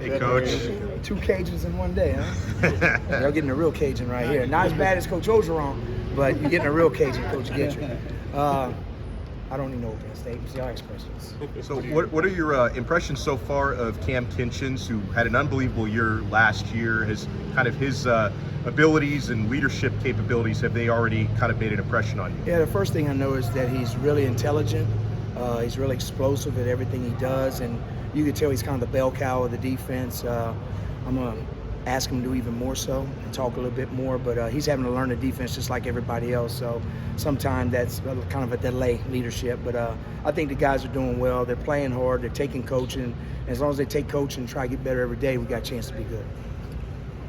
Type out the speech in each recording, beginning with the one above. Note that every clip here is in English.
Hey, Coach. 2 Cajuns in one day, huh? Y'all getting a real Cajun right here. Not as bad as Coach Ogeron, but you're getting a real Cajun, Coach Guidry. I don't need no Penn State. See, y'all ask questions. So what are your impressions so far of Kam Kinchens, who had an unbelievable year last year? His abilities and leadership capabilities, have they already kind of made an impression on you? Yeah, the first thing I know is that he's really intelligent. He's really explosive at everything he does, and you can tell he's kind of the bell cow of the defense. I'm going to ask him to do even more so and talk a little bit more, but he's having to learn the defense just like everybody else, so sometimes that's kind of a delay leadership, but I think the guys are doing well. They're playing hard, they're taking coaching, and as long as they take coaching and try to get better every day, we got a chance to be good.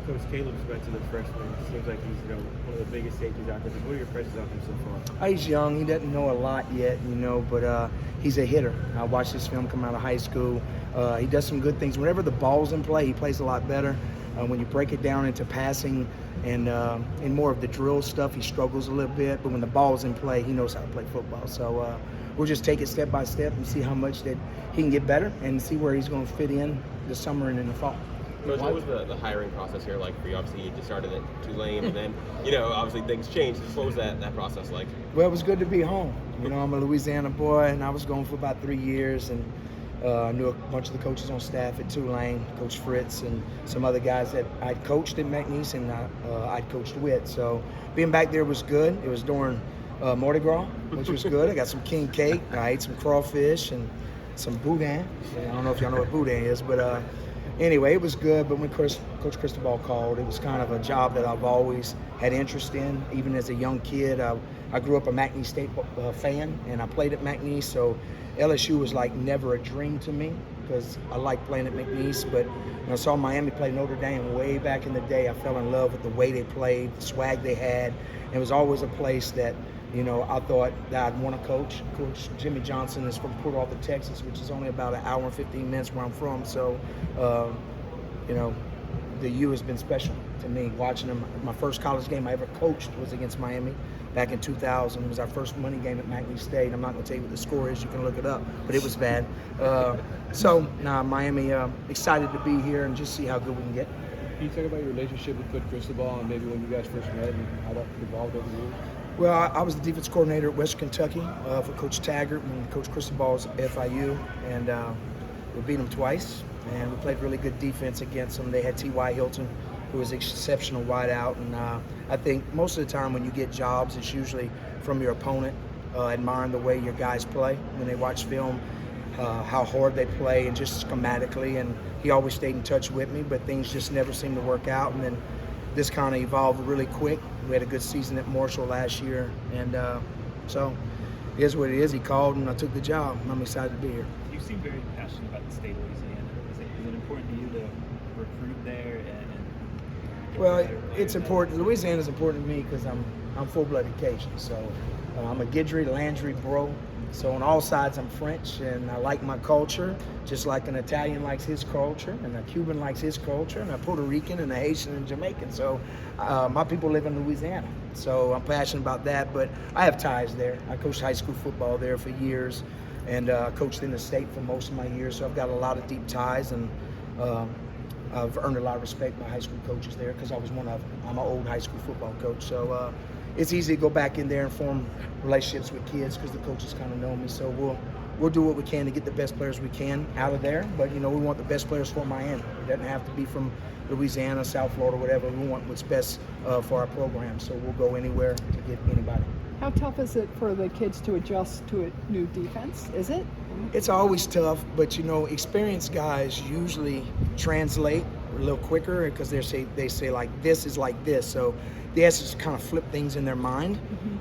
Coach Caleb's went to the freshman. It seems like he's one of the biggest safeties out there. What are your impressions of him so far? He's young. He doesn't know a lot yet, but he's a hitter. I watched this film come out of high school. He does some good things. Whenever the ball's in play, he plays a lot better. When you break it down into passing and more of the drill stuff, he struggles a little bit. But when the ball's in play, he knows how to play football. So we'll just take it step by step and see how much that he can get better and see where he's going to fit in this summer and in the fall. Coach, what was the hiring process here like for you? Obviously, you just started at Tulane, and then, obviously things changed. What was that process like? Well, it was good to be home. I'm a Louisiana boy, and I was gone for about 3 years, and I knew a bunch of the coaches on staff at Tulane, Coach Fritz, and some other guys that I'd coached at McNeese and I'd coached with. So being back there was good. It was during Mardi Gras, which was good. I got some king cake. I ate some crawfish and some boudin. I don't know if y'all know what boudin is, but anyway, it was good. But when Coach Cristobal called, it was kind of a job that I've always had interest in, even as a young kid. I grew up a McNeese State fan, and I played at McNeese, so LSU was like never a dream to me because I liked playing at McNeese. But when I saw Miami play Notre Dame way back in the day, I fell in love with the way they played, the swag they had. And it was always a place that I thought that I'd want to coach. Coach Jimmy Johnson is from Port Arthur, Texas, which is only about an hour and 15 minutes where I'm from. So, the U has been special to me. Watching them, my first college game I ever coached was against Miami back in 2000. It was our first money game at McNeese State. I'm not going to tell you what the score is. You can look it up, but it was bad. Miami, excited to be here and just see how good we can get. Can you talk about your relationship with Coach Cristobal and maybe when you guys first met and how that evolved over the years? Well, I was the defense coordinator at Western Kentucky for Coach Taggart and Coach Cristobal's FIU, and we beat them twice, and we played really good defense against them. They had T.Y. Hilton, who was an exceptional wideout, and I think most of the time when you get jobs, it's usually from your opponent, admiring the way your guys play when they watch film, how hard they play, and just schematically, and he always stayed in touch with me, but things just never seemed to work out, and then this kind of evolved really quick. We had a good season at Marshall last year, and so it is what it is. He called, and I took the job, and I'm excited to be here. You seem very passionate about the state of Louisiana. Is it important to you to recruit there? Well, it's important. Louisiana is important to me because I'm full-blooded Cajun. So I'm a Guidry, Landry bro. So on all sides, I'm French, and I like my culture, just like an Italian likes his culture, and a Cuban likes his culture, and a Puerto Rican, and a Haitian, and Jamaican. So my people live in Louisiana, so I'm passionate about that. But I have ties there. I coached high school football there for years, and coached in the state for most of my years. So I've got a lot of deep ties, and I've earned a lot of respect by high school coaches there because I was one of them. I'm an old high school football coach, so it's easy to go back in there and form relationships with kids because the coaches kind of know me. So we'll do what we can to get the best players we can out of there. But we want the best players for Miami. It doesn't have to be from Louisiana, South Florida, whatever. We want what's best for our program. So we'll go anywhere to get anybody. How tough is it for the kids to adjust to a new defense? Is it? It's always tough, but experienced guys usually translate a little quicker because they say like this is like this. So they have to kind of flip things in their mind.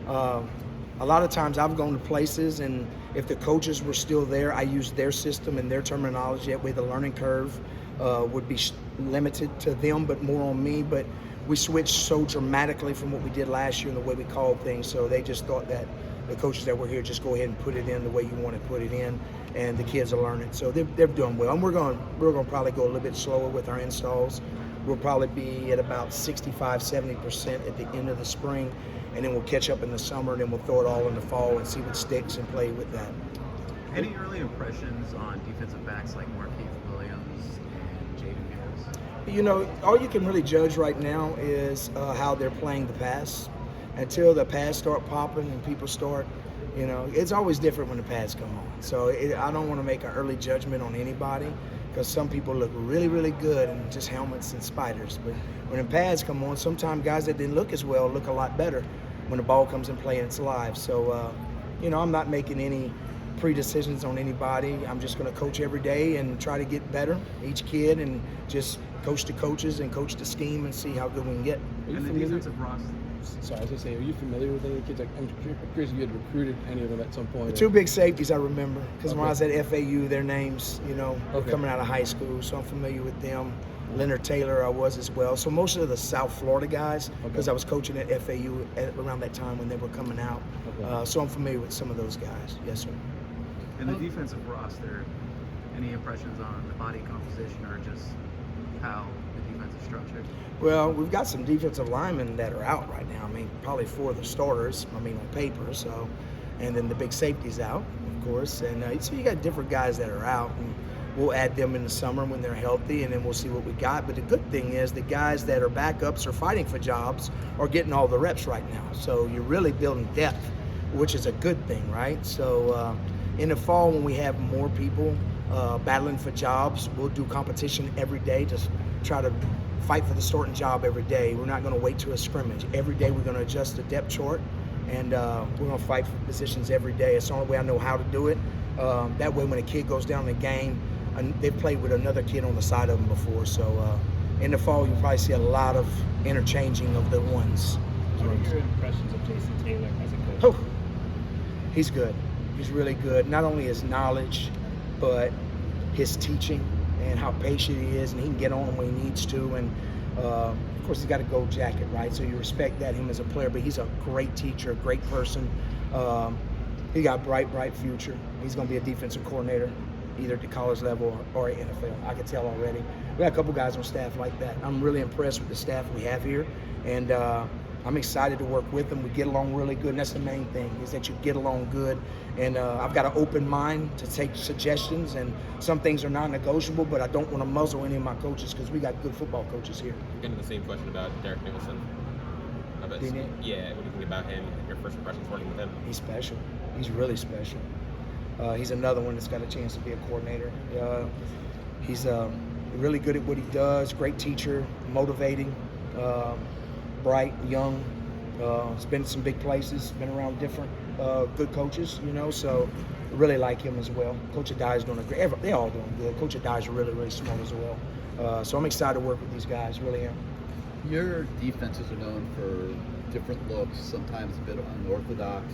A lot of times I've gone to places, and if the coaches were still there, I used their system and their terminology. That way the learning curve would be limited to them, but more on me. But we switched so dramatically from what we did last year and the way we called things, so they just thought that the coaches that were here just go ahead and put it in the way you want to put it in, and the kids are learning. So they're doing well, and we're going to probably go a little bit slower with our installs. We'll probably be at about 65-70% at the end of the spring, and then we'll catch up in the summer, and then we'll throw it all in the fall and see what sticks and play with that. Any early impressions on defensive backs like Marquise Williams and Jaden You know, all you can really judge right now is how they're playing the pass. Until the pass start popping and people start, you know, it's always different when the pass come on. So I don't want to make an early judgment on anybody because some people look really, really good in just helmets and spiders. But when the pads come on, sometimes guys that didn't look as well look a lot better when the ball comes in play and it's live. So, you know, I'm not making any pre-decisions on anybody. I'm just going to coach every day and try to get better, each kid, and just coach the coaches and coach the scheme and see how good we can get. And the defensive roster. Sorry, I was going to say, are you familiar with any of the kids? I'm curious if you had recruited any of them at some point. The two big safeties I remember, because when I was at FAU, their names, you know, were coming out of high school, so I'm familiar with them. Leonard Taylor I was as well. So most of the South Florida guys, because I was coaching at FAU around that time when they were coming out. So I'm familiar with some of those guys. Yes, sir. And the defensive roster, any impressions on the body composition or just how the defense is structured? Well, we've got some defensive linemen that are out right now. I mean, probably 4 of the starters, I mean, on paper. So, and then the big safety's out, of course. And so you got different guys that are out. And we'll add them in the summer when they're healthy, and then we'll see what we got. But the good thing is the guys that are backups or fighting for jobs are getting all the reps right now. So you're really building depth, which is a good thing, right? So in the fall when we have more people battling for jobs, we'll do competition every day to try to fight for the starting job every day. We're not going to wait to a scrimmage. Every day we're going to adjust the depth chart, and we're going to fight for positions every day. It's the only way I know how to do it. That way when a kid goes down the game, they've played with another kid on the side of them before. So in the fall, you'll probably see a lot of interchanging of the ones. What are your impressions of Jason Taylor as a coach? Oh, he's good. He's really good. Not only his knowledge, but his teaching and how patient he is, and he can get on when he needs to. And of course, he's got a gold jacket, right? So you respect that, him as a player, but he's a great teacher, a great person. He got bright future. He's going to be a defensive coordinator, either at the college level or NFL. I can tell already. We got a couple guys on staff like that. I'm really impressed with the staff we have here, and I'm excited to work with them. We get along really good, and that's the main thing, is that you get along good. And I've got an open mind to take suggestions, and some things are non-negotiable, but I don't want to muzzle any of my coaches because we got good football coaches here. Kind of the same question about Derek Nicholson. Yeah, what do you think about him? Your first impressions working with him? He's special. He's really special. He's another one that's got a chance to be a coordinator. He's really good at what he does, great teacher, motivating, bright, young. He's been to some big places, been around different good coaches, you know, so I really like him as well. Coach Adai's doing a great, they're all doing good. Coach Adai's really, really smart as well. So I'm excited to work with these guys, really am. Your defenses are known for different looks, sometimes a bit unorthodox.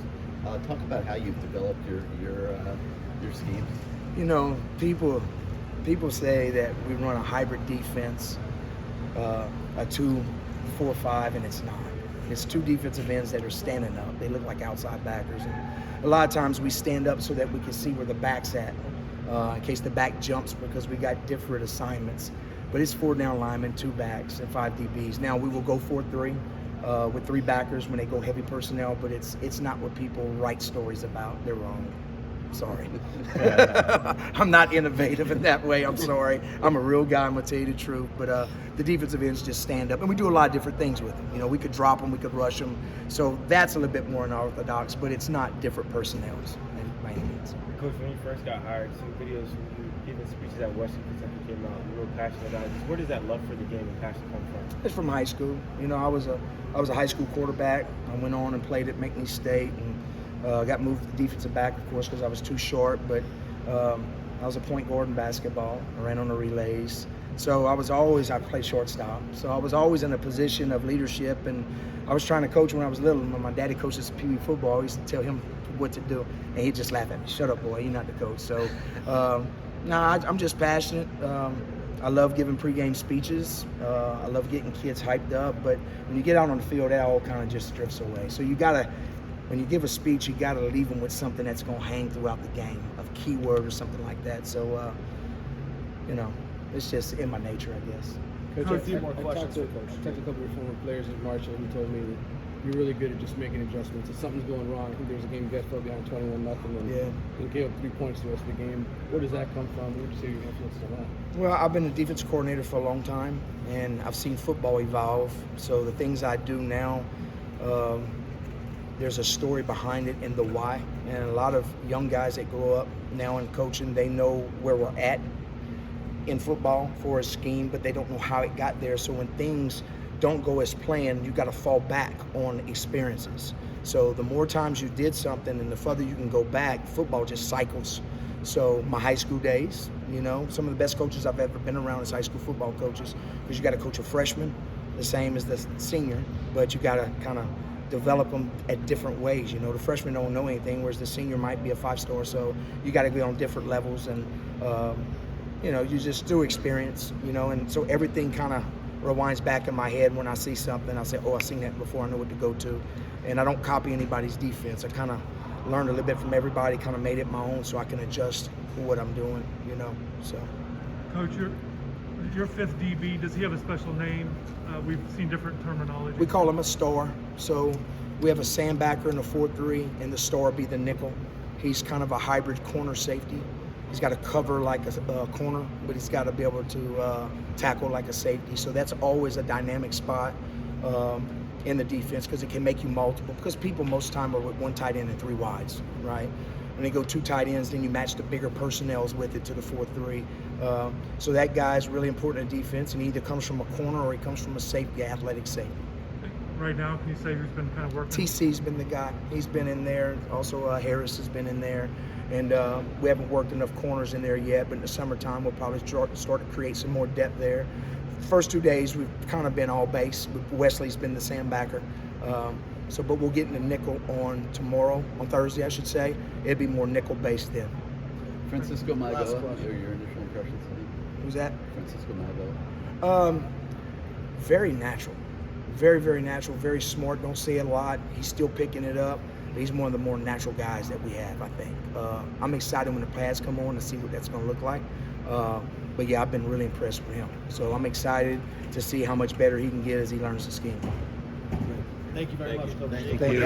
Talk about how you've developed your schemes. You know, people say that we run a hybrid defense, a 2-4-5, and it's not. It's 2 defensive ends that are standing up. They look like outside backers. And a lot of times we stand up so that we can see where the back's at, in case the back jumps, because we got different assignments. But it's 4 down linemen, 2 backs, and 5 DBs. Now we will go 4-3 with 3 backers when they go heavy personnel, but it's not what people write stories about. They're wrong. Sorry. I'm not innovative in that way. I'm sorry. I'm a real guy. I'm going to tell you the truth. But the defensive ends just stand up. And we do a lot of different things with them. You know, we could drop them. We could rush them. So that's a little bit more unorthodox, but it's not different personnels by any means. Coach, when you first got hired, some videos when you giving speeches at Western Kentucky came out. You're real passionate about it. Where does that love for the game and passion come from? It's from high school. You know, I was a high school quarterback. I went on and played at McNeese State, and got moved to defensive back, of course, because I was too short. But I was a point guard in basketball. I ran on the relays. So I played shortstop. So I was always in a position of leadership, and I was trying to coach when I was little. When my daddy coaches Pee Wee football, I used to tell him what to do, and he'd just laugh at me. Shut up, boy, you're not the coach. So, I'm just passionate. I love giving pregame speeches. I love getting kids hyped up. But when you get out on the field, that all kind of just drifts away. So when you give a speech, you gotta leave them with something that's gonna hang throughout the game, a keyword or something like that. So, you know, it's just in my nature, I guess. Coach, a few more questions. I talked to a couple of former players in March, and he told me that you're really good at just making adjustments. If something's going wrong, I think there was a game you guys fell behind 21-0 and gave up 3 points the rest of the game. Where does that come from? What would you say your influence on that? Well, I've been a defense coordinator for a long time, and I've seen football evolve. So the things I do now, there's a story behind it and the why. And a lot of young guys that grow up now in coaching, they know where we're at in football for a scheme, but they don't know how it got there. So when things don't go as planned, you got to fall back on experiences. So the more times you did something and the further you can go back, football just cycles. So my high school days, some of the best coaches I've ever been around is high school football coaches, because you got to coach a freshman the same as the senior, but you got to kind of develop them at different ways. The freshman don't know anything, whereas the senior might be a 5-star. So you got to be on different levels, and you just through experience, and so everything kind of rewinds back in my head. When I see something, I say, oh, I've seen that before, I know what to go to. And I don't copy anybody's defense. I kind of learned a little bit from everybody, kind of made it my own so I can adjust for what I'm doing, so. Coach, your fifth DB, does he have a special name? We've seen different terminology. We call him a star. So we have a sandbacker in the 4-3, and the star be the nickel. He's kind of a hybrid corner safety. He's got to cover like a corner, but he's got to be able to tackle like a safety. So that's always a dynamic spot in the defense, because it can make you multiple. Because people most of the time are with 1 tight end and 3 wides, right? When they go 2 tight ends, then you match the bigger personnels with it to the 4-3. So that guy's really important in defense, and he either comes from a corner or he comes from a safety, athletic safety. Right now, can you say who's been kind of working? TC's been the guy. He's been in there. Also, Harris has been in there. And we haven't worked enough corners in there yet, but in the summertime, we'll probably start to create some more depth there. First 2 days, we've kind of been all base. Wesley's been the sandbacker. But we'll get into nickel on Thursday, I should say. It'll be more nickel based then. Francisco Maigoa, your initial impressions of him? Who's that? Francisco Maigoa. Very natural. Very, very natural, very smart. Don't say a lot. He's still picking it up. But he's one of the more natural guys that we have, I think. I'm excited when the pads come on to see what that's going to look like. But yeah, I've been really impressed with him. So I'm excited to see how much better he can get as he learns the scheme. Thank you very much, Coach. Thank you.